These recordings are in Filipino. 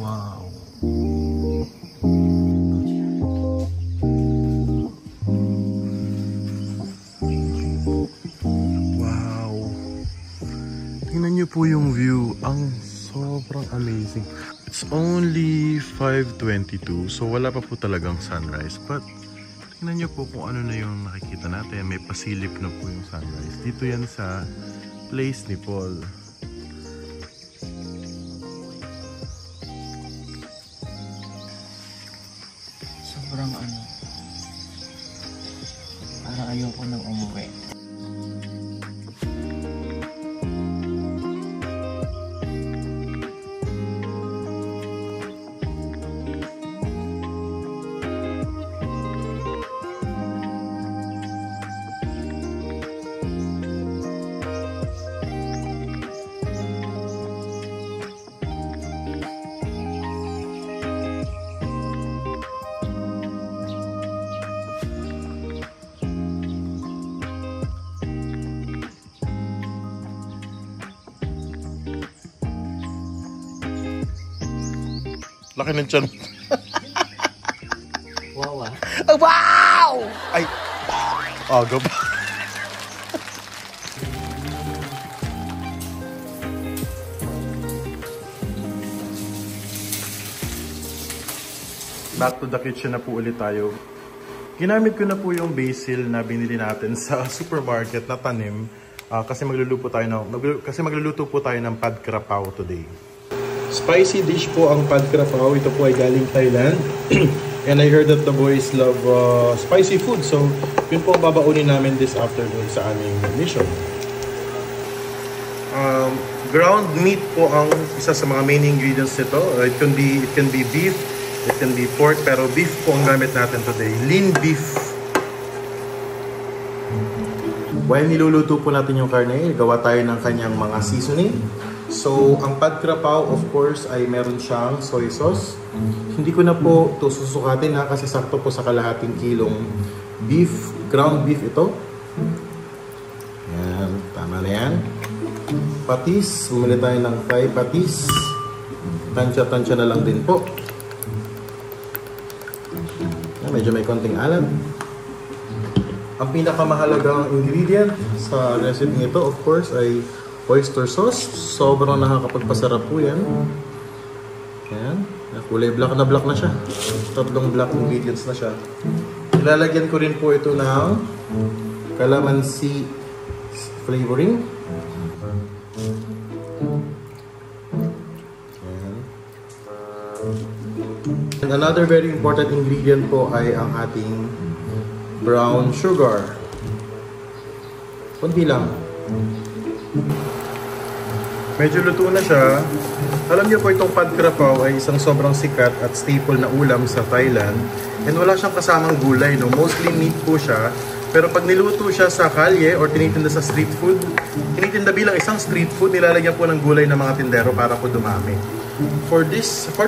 Wow. Wow. Tingnan niyo po yung view. Ang sobrang amazing. It's only 5:22, so wala pa po talagang sunrise. But tingnan niyo po kung ano na yung nakikita natin. May pasilip na po yung sunrise. Dito yan sa place ni Paul. Sobrang parang ayoko nang umuwi. Laki ng tiyan. Wow ah. Wow! Ay! Aga ba? Back to the kitchen na po ulit tayo. Ginamit ko na po yung basil na binili natin sa supermarket na tanim kasi magluluto po tayo ng pad krapao today. Spicy dish po ang pad krapao. Ito po ay galing Thailand. And I heard that the boys love spicy food. So, yun po ang babaunin namin this afternoon sa aming mission. Ground meat po ang isa sa mga main ingredients nito. It can be beef, it can be pork, pero beef po ang gamit natin today. Lean beef. While niluluto po natin yung karne, gawa tayo ng kanyang mga seasoning. So, ang pad krapao, of course, ay meron siyang soy sauce. Hindi ko na po ito susukatin kasi sakto po sa kalahating kilong beef, ground beef ito. Yan, tama na yan. Patis, bumili tayo ng Thai patis. Tansya-tansya na lang din po. Yan, medyo may konting alam. Ang pinakamahalagang ingredient sa recipe nito, of course, ay oyster sauce. Sobrang nakakapagpasarap po yan. Yan. Kulay black na siya. Tatlong black ingredients na siya. Ilalagyan ko rin po ito ng calamansi flavoring. Yan. And another very important ingredient po ay ang ating brown sugar. Kunti lang. Medyo luto na siya. Alam niyo po itong pad krapao ay isang sobrang sikat at staple na ulam sa Thailand. And wala siyang kasamang gulay, no? Mostly meat po siya. Pero pag niluto siya sa kalye or tinitinda sa street food, tinitinda bilang isang street food, nilalagyan po ng gulay ng mga tindero para po dumami. For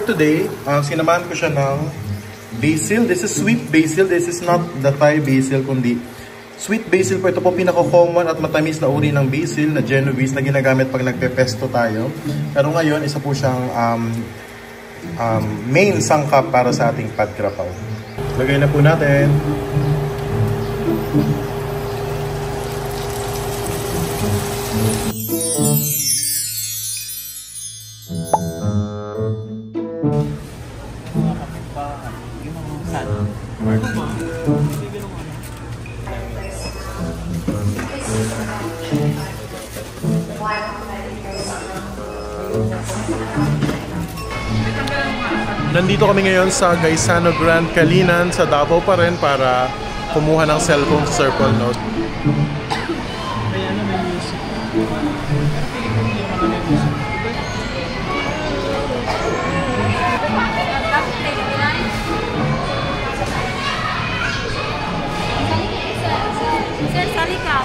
today, sinamahan ko siya ng basil. This is sweet basil. This is not the Thai basil, kundi sweet basil po. Ito po pinaka-common at matamis na uri ng basil na Genovese na ginagamit pag nagpe-pesto tayo. Pero ngayon, isa po siyang main sangkap para sa ating pad krapao. Lagay na po natin. Nandito kami ngayon sa Gaisano Grand Kalinan sa Davao pa rin para kumuha ng cellphone sa Sir Paul Note. Sir, sali ka.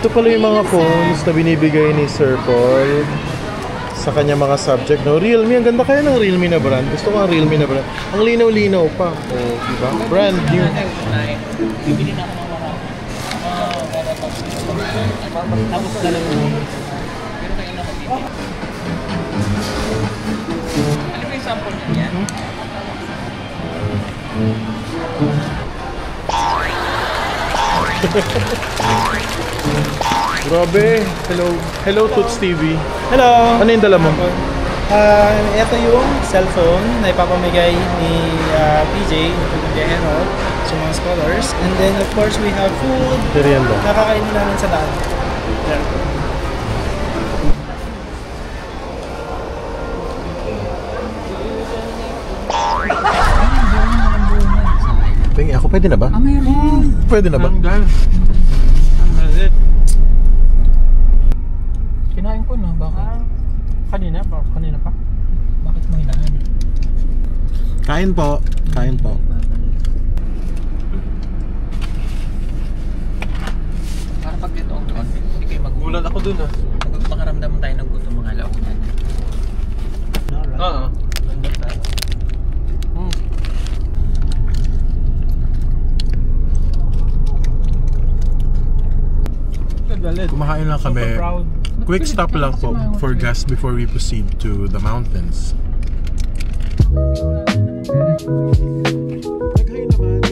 Ito pala yung mga phones na binibigay ni Sir Paul sa kanya mga subject. No? Realme, ang ganda kaya ng Realme na brand. Gusto ko ang Realme na brand. Ang linaw-linaw pa. Oh, diba? Brand new. Bibili na ako ng marami. Tapos dalawa. Pero kayo na dito. Ano ba yung sample niya? Grabe. Hello. Hello, Toots TV. Hello! Ano yung dala mo? Ito yung cellphone na ipapamigay ni PJ ng Biyahero sa mga scholars. And then of course we have food Merienda. na kakainin namin sa daan. Pengi ako, pwede na ba? Mayroon. Pwede na ba? Kinain ko na. Bakit? Kanina pa. Bakit mo hinahan? Kain po. Kain po. Para pag dito ang doon, hindi kayo magugulat. ako dun Makaramdam tayo ng gutom mga launan. Oo. Kumakain lang kami. Super proud. Quick stop lang po for gas before we proceed to the mountains. Naghay naman.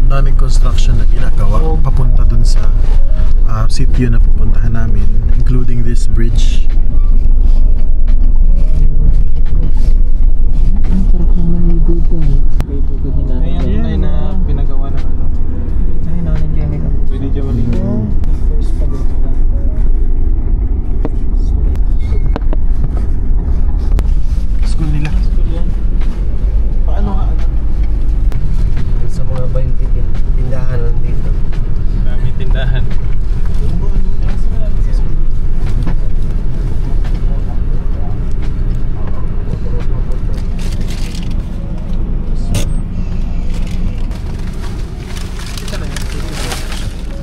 Daming construction na ginagawa papunta dun sa sitio na pupuntahan namin, including this bridge. Ayan na pinagawa ng ano. Ay, nanin kayo nito. Pwede dyan maligo. First pa dito lang. School nila. Paano nga? Sa mga tindahan nandito. Daming tindahan.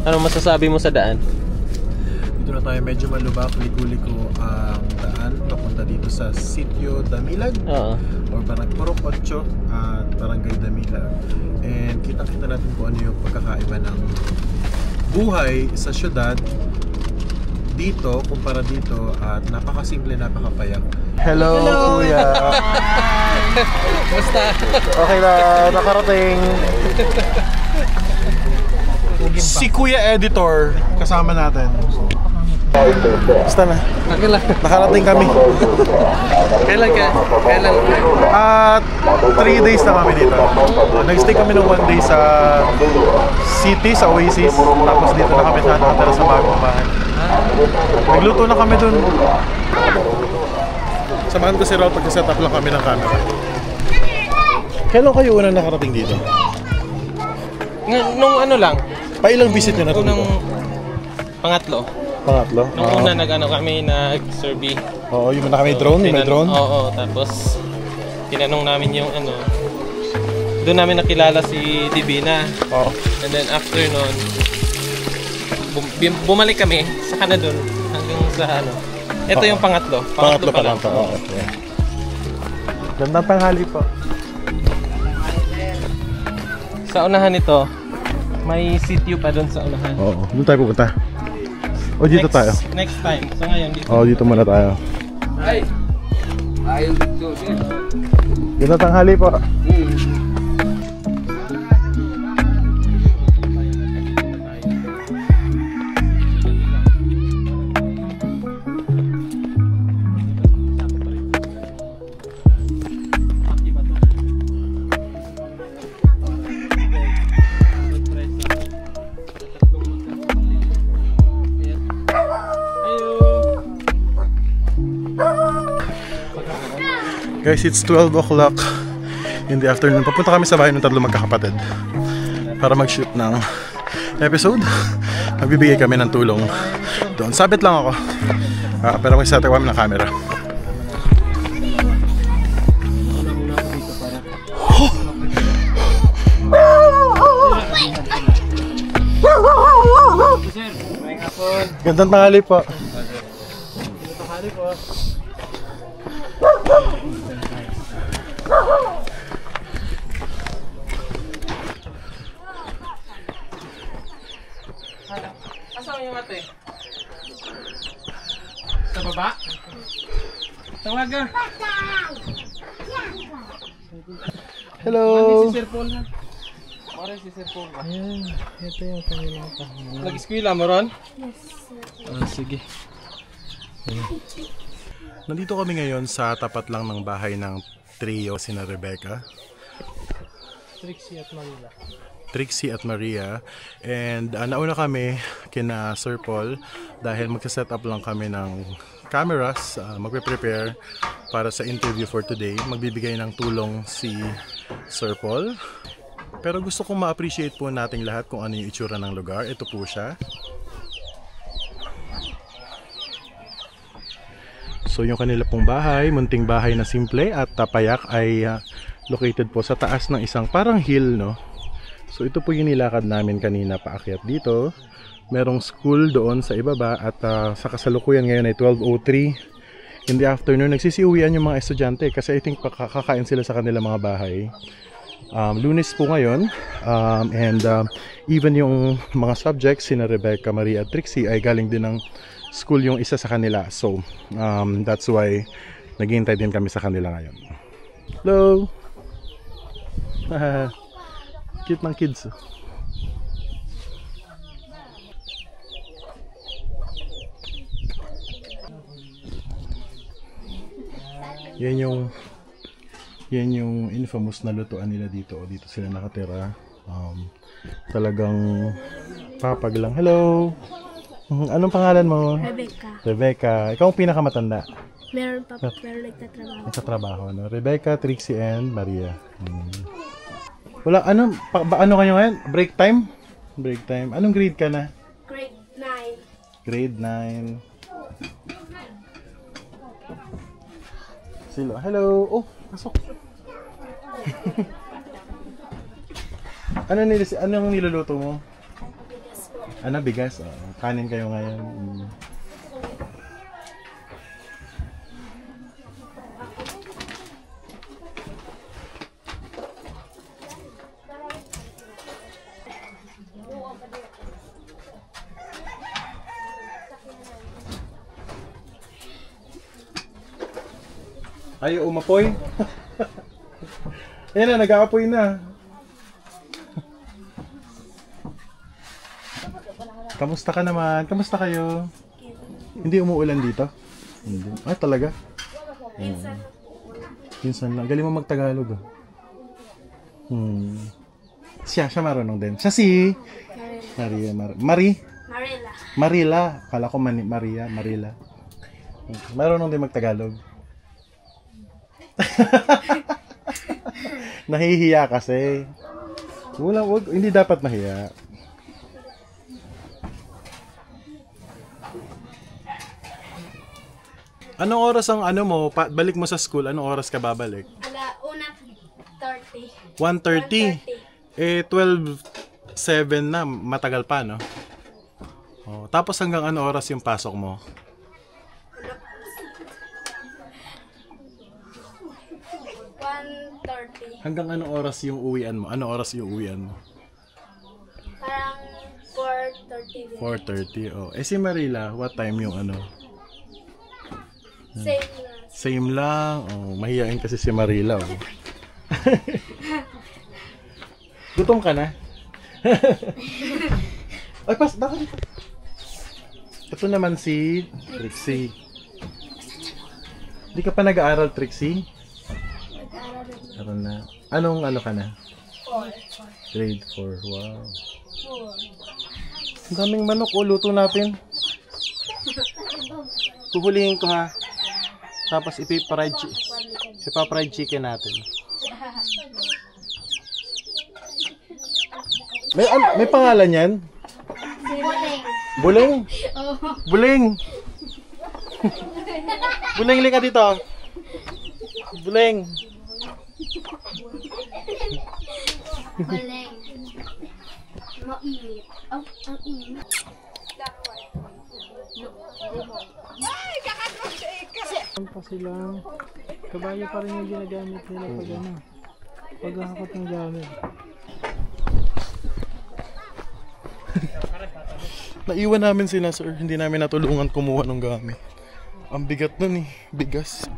Ano masasabi mo sa daan? Dito na tayo, medyo malubak, ligo-ligo ang daan papunta dito sa Sitio Damilag Oo. or parang Purok 8 at Barangay Damilag. And kitang-kita natin kung ano yung pagkakaiba ng buhay sa syudad dito kumpara dito at napakasimple, napakapayak. Hello, Kuya! Basta. Okay na, nakarating. Si Kuya Editor kasama natin. Basta na. Nakarating kami. Kailan ka? Kailan? At 3 days na kami dito. Nag-stay kami ng 1 day sa city, sa Oasis. Tapos dito na kami nakatira sa bagong bahay. Nagluto na kami dun. Samahan ko si Raul, pag-set up lang kami ng camera. Kailan kayo unang nakarating dito? Nung ano lang? Pailang visit nyo na ito Unang dito? pangatlo. Pangatlo? Nung una nag-ano kami, nag-survey. Oo, yung na kami drone, may drone. Oo, tapos tinanong namin yung ano. Doon namin nakilala si Divina. Oo. And then after nun, bumalik kami sa Canada doon hanggang sa ano. Ito yung pangatlo. Pangatlo pa lang to. Oo, okay. Gandang tanghali po. Sa unahan nito, may sitio pa doon sa unahan. Oo, doon tayo pupunta. O dito tayo. Next time. So ngayon dito. Oo, dito muna tayo. Gandang tanghali po. Guys, it's 12 o'clock in the afternoon. Papunta kami sa bahay ng tatlo magkakapatid para mag-shoot ng episode. Magbibigay kami ng tulong doon. Sabit lang ako. Pero may set kami ng camera. Gandang tanghali po. Tanghali po. Asan yung ate? Sa baba? Tawaga. Hello. Mali si Sir Paul ha? Mari si Sir Paul ba? Ayan, ito yung kanilang tahanan. Nag-eskwela mo ron? Sige. Nandito kami ngayon sa tapat lang ng bahay ng trio sina Rebecca, Trixie at Manila. Trixie at Maria. And nauna kami kina Sir Paul dahil magsa-set up lang kami ng cameras, magpe-prepare para sa interview for today. Magbibigay ng tulong si Sir Paul. Pero gusto kong ma-appreciate po nating lahat kung ano yung itsura ng lugar. Ito po siya. So yung kanila pong bahay, munting bahay na simple at tapayak ay located po sa taas ng isang parang hill, no? So ito po yung nilakad namin kanina paakyat dito. Merong school doon sa ibaba at sa kasalukuyan ngayon ay 12:03 in the afternoon. Nagsisiuwian yung mga estudyante kasi I think kakain sila sa kanilang mga bahay. Lunes po ngayon and even yung mga subjects sina Rebecca, Maria at Trixie ay galing din ng school yung isa sa kanila. So that's why naghihintay din kami sa kanila ngayon. Hello! Cute ng kids. Yan yung infamous na lutuan nila dito. O dito sila nakatira. Talagang papag lang. Hello! Anong pangalan mo? Rebecca. Rebecca. Ikaw ang pinakamatanda. Meron pa, pero nagtatrabaho. Nagtatrabaho, no? Rebecca, Trixie, and Maria. Wala, ano kayo ngayon? Break time? Break time. Anong grade ka na? Grade 9. Grade 9. Sila. Hello. Oh, pasok. Anong niluluto mo? Ano, bigas? Oh, kanin kayo ngayon. Ayaw umapoy. Ayan na, nag-aapoy na. Kamusta ka naman? Kamusta kayo? Hindi umuulan dito? Hindi. Ay, talaga? Minsan lang. Galing mo mag-Tagalog. Siya marunong din. Siya si Marila. Kala ko Marila. Marunong din mag-Tagalog. Nahihiya kasi. Hindi dapat mahiya. Anong oras ang mo? Balik mo sa school, anong oras ka babalik? 1:30. 1:30. 12:07 na, matagal pa, no? Oh, tapos hanggang ano oras yung pasok mo? 1:30. Hanggang anong oras yung uwian mo? Anong oras yung uwian mo? Parang 4:30. 4:30. Oh. Si Marila, what time yung ano? Same lang. Same lang. Oh, mahihain kasi si Marila. Oh. Gutom ka na? Ay, bakit? Ito naman si Trixie. Hindi ka pa nag-aaral, Trixie? Nag-aaral na. Anong ka na? 4. Grade 4. Wow. Ang daming manok. Luto natin. Puhulihin ko ha. Tapos ipiparide. Ipa-fried chicken natin. May pangalan yan? Buleng. Buleng. Buleng, lika dito. Buleng. Galing. Mainit. Oh, ang init. Ano pa sila? Kabayo pa rin yung ginagamit nila pag ano. Paghahakot ng gamit. Naiwan namin sila, sir. Hindi namin natulungan kumuha ng gamit. Ang bigat nun eh. Bigas.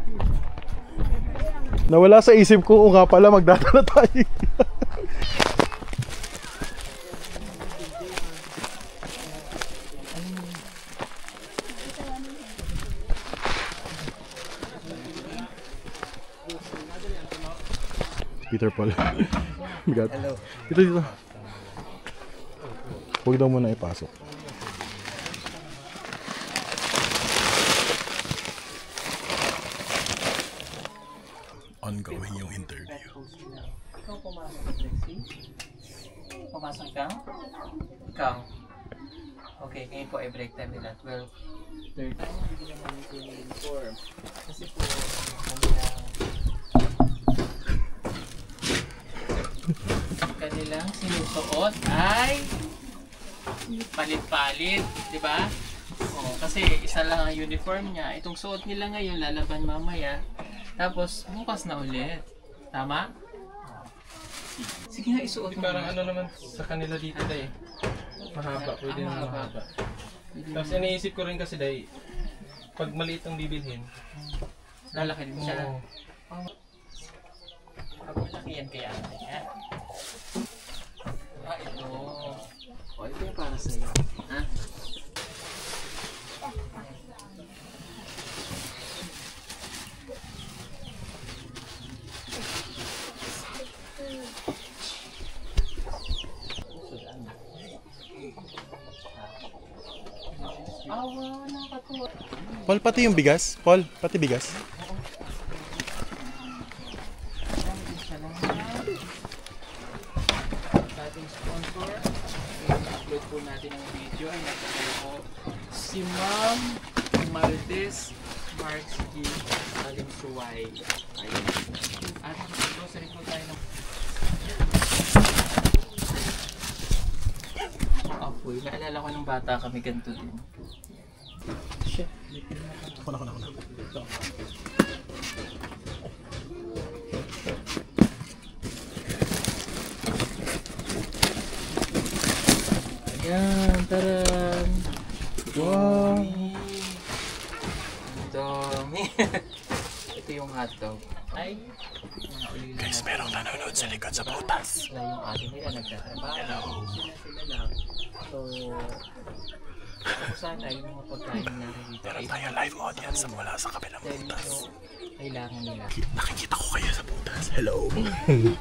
Nawala sa isip ko, o nga pala, magdadala tayo. Peter Paul. Bigat. Dito, dito. Huwag daw muna ipasok. Ongoing yung interview. Ikaw pumasok, Lexi? Pumasok ka? Ikaw? Okay, ngayon po ay break time nila. 12:30. Hindi naman yung uniform. Kasi po, kanilang sinusuot ay palit-palit, di ba? Oh, kasi isa lang ang uniform niya. Itong suot nila ngayon, lalaban mamaya. Tapos, bukas na ulit. Tama? Sige nga, isuot mo. Parang ano naman sa kanila dito dahil. Mahaba, pwede na mahaba. Tapos iniisip ko rin kasi dahil, pag maliit ang bibilhin, Lalaki din siya. oo. Pag malaki yan kaya natin. Ah, ito. O, ito yung para sa'yo. Ha? Paul, pati yung bigas? Paul, pati bigas? Dating sponsor, i-upload po natin ang video ay nagkakala ko si Ma'am Maldes Marksky Aling Suway. At grocery po tayo ng apoy. Naalala ko nung bata kami ganito din. Shit. Ako na. Ayan, taran! Wow! Ang dami! Ito yung hotdog. Ay! Guys, merong nanonood sa likod sa butas. Na yung ating nila nagtatrabaho. Hello! Sila lang. So, sana yung mga pagkain na dito. Meron tayo live audience sa mula sa kabilang Dahil butas. ito, kailangan nila. Nakikita ko kayo sa butas. Hello! Hello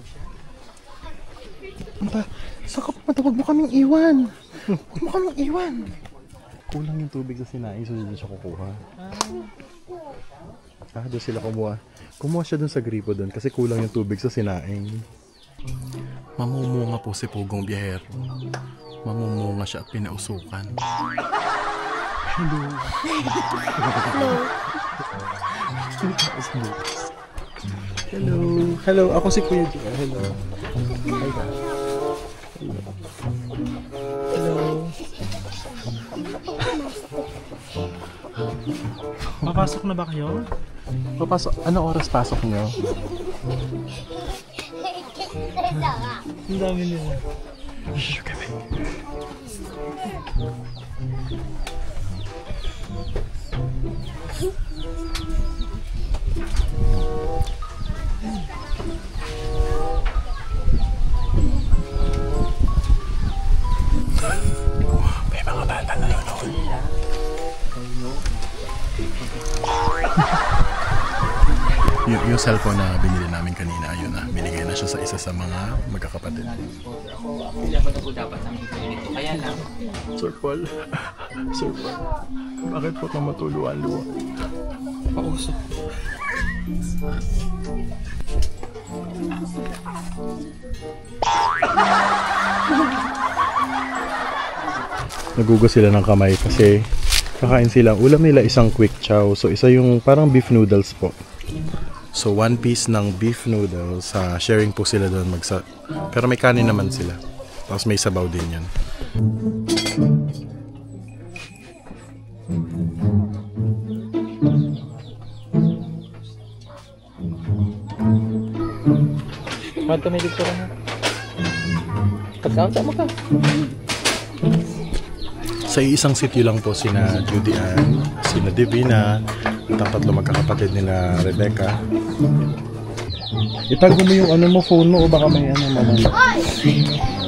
siya. Ano ba? Saan ka pumunta? Huwag mo kaming iwan! Huwag mo kaming iwan! Kulang yung tubig sa sinaing, so hindi siya kukuha. Doon sila kumuha. Kumuha siya doon sa gripo doon kasi kulang yung tubig sa sinaing. Mamumunga po si Pugong Biyahero. Mamumunga siya at pinausukan. Hello. Hello. Hello. Ako si Kuya Joe. Hello. Hi guys. Hello. Papasok na ba kayo? Papasok. Ano oras pasok niyo? Ang dami nila. Shh, kami. May mga bata na nanonood. Yung cellphone na binili namin kanina, ayun na. Binigay na siya sa isa sa mga magkakapatid. Hindi ako na po dapat nang dito. Kaya lang. Sir Paul, bakit po ka matuluan luwa? Pauso. Nagugas sila ng kamay kasi kakain sila. Ulam nila isang quick chow. So isa yung parang beef noodles po. So 1 piece ng beef noodles. Sharing po sila doon. Pero may kanin naman sila. Tapos may sabaw din yan. Mata may diktura na. Pagkaunta mo ka. Sa isang sitio lang po sina Judy Ann, sina Divina, at ang tatlo magkakapatid nila Rebecca. Itago mo yung ano mo, phone mo, o baka may ano mamaya.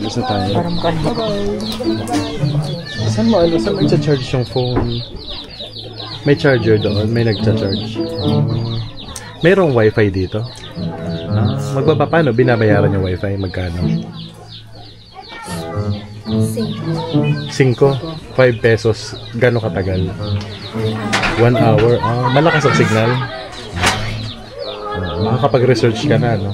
Alis na tayo. Para makalimutan ko. Saan mo i-charge yung phone? May charger doon, may nagcha-charge. Mayroong wifi dito? Paano? Binabayaran yung wifi? Magkano? 5 pesos. Gano'ng katagal? 1 hour. Malakas ang signal. Makakapag-research ka na, no?